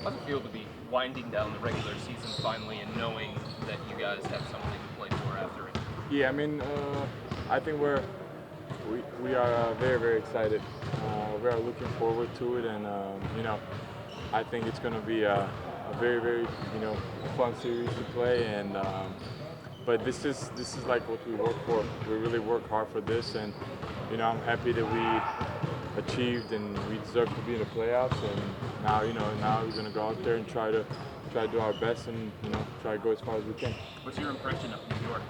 How's it feel to be winding down the regular season finally and knowing that you guys have something to play for after it? Yeah, I mean, I think we are very excited. We are looking forward to it, and I think it's going to be a very fun series to play. And but this is like what we work for. We really work hard for this, and I'm happy that we achieved and we deserve to be in the playoffs. And now we're going to go out there and try to do our best, and try to go as far as we can. What's your impression of New York?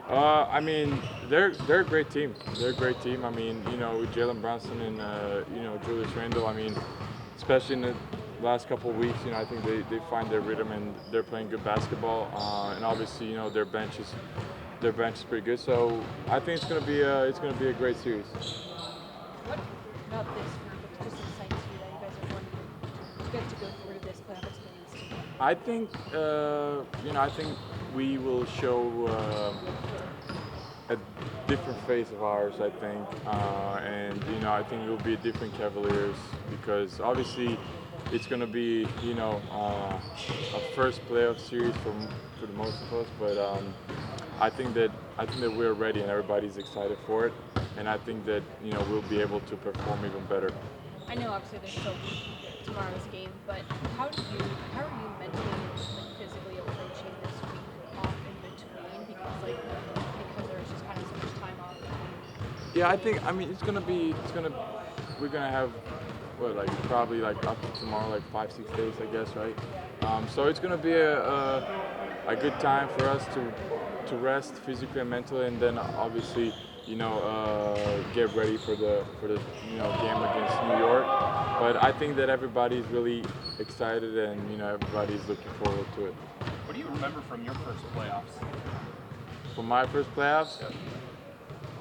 I mean, they're a great team. They're a great team. I mean, with Jalen Brunson and Julius Randle. I mean, especially in the last couple of weeks, I think they find their rhythm and they're playing good basketball. And obviously, their bench is pretty good. So I think it's gonna be a great series. What about this group just excites you that you guys are going to get to go through this playoff experience together? I think we will show a different face of ours. I think, and I think it will be a different Cavaliers because obviously it's going to be a first playoff series for the most of us. But I think that we're ready and everybody's excited for it, and I think that we'll be able to perform even better. I know obviously there's still tomorrow's game, but how are you mentally and physically approaching this week off in between? Because there's just kind of so much time off. Yeah, I mean we're gonna have what, like, probably like up to tomorrow, like 5 6 days, I guess, right? So it's gonna be a good time for us to rest physically and mentally, and then obviously get ready for the game against New York. But I think that everybody's really excited, and everybody's looking forward to it. What do you remember from your first playoffs? For my first playoffs,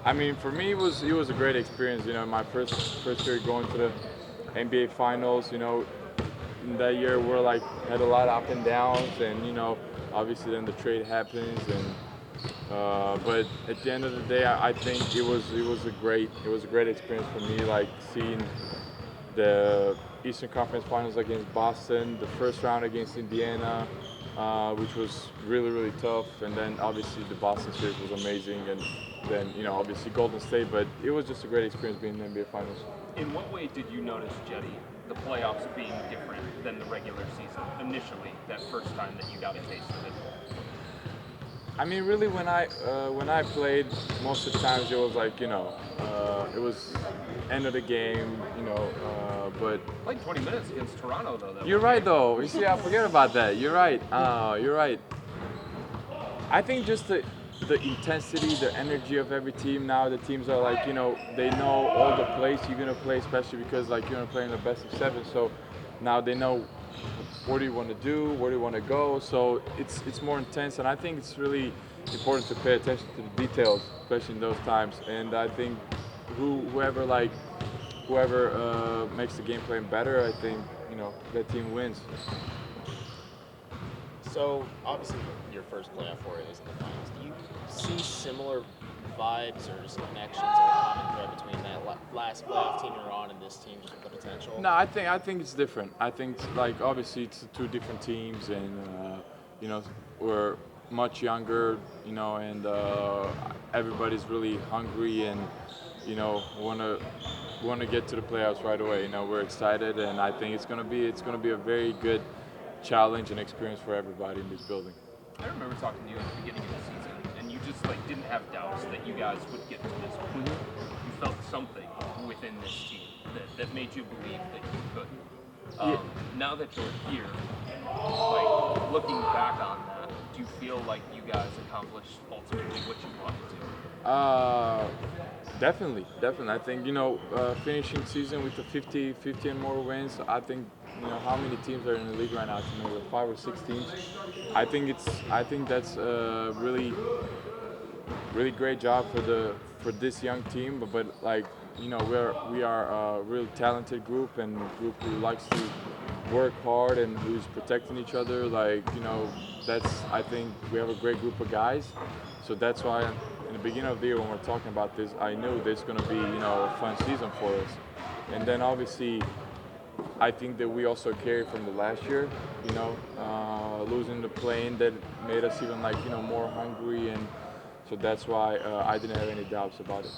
I mean, for me, it was a great experience. My first year going to the NBA Finals. In that year we're like had a lot of up and downs, and obviously then the trade happens, and but at the end of the day, I think it was a great experience for me, like seeing the Eastern Conference Finals against Boston, the first round against Indiana, which was really tough, and then obviously the Boston series was amazing, and then obviously Golden State. But it was just a great experience being in the NBA Finals. In what way did you notice, Cedi, the playoffs being different than the regular season initially, that first time that you got a taste of it? I mean, really, when I played, most of the times it was like it was end of the game, but Played 20 minutes against Toronto, though. That you're one right game. though. You see, I forget about that. You're right. You're right. I think just the intensity, the energy of every team. Now the teams are like, they know all the plays you're gonna play, especially because like you're gonna play in the best of seven. So now they know what do you want to do, where do you want to go. So it's more intense, and I think it's really important to pay attention to the details, especially in those times. And I think whoever makes the game plan better, I think that team wins. So obviously, your first playoff foray is in the finals. Do you see similar vibes or just connections or common thread between that last playoff team you're on and this team, just with the potential? No, I think it's different. I think like obviously it's two different teams, and we're much younger, and everybody's really hungry and want to get to the playoffs right away. We're excited, and I think it's gonna be a very good challenge and experience for everybody in this building. I remember talking to you at the beginning of the season, and you just like didn't have doubts that you guys would get to this point. You felt something within this team that made you believe that you could. Yeah. Now that you're here, like looking back on that, do you feel like you guys accomplished ultimately what you wanted to? Definitely. I think finishing season with the 50 and more wins. I think how many teams are in the league right now? Like 5 or 6 teams. I think that's really great job for this young team. But like we are a real talented group, and group who likes to work hard and who's protecting each other. Like that's I think we have a great group of guys. So that's why in the beginning of the year when we're talking about this, I knew there's going to be a fun season for us. And then obviously I think that we also carry from the last year, losing the plane that made us even more hungry, and so that's why I didn't have any doubts about it.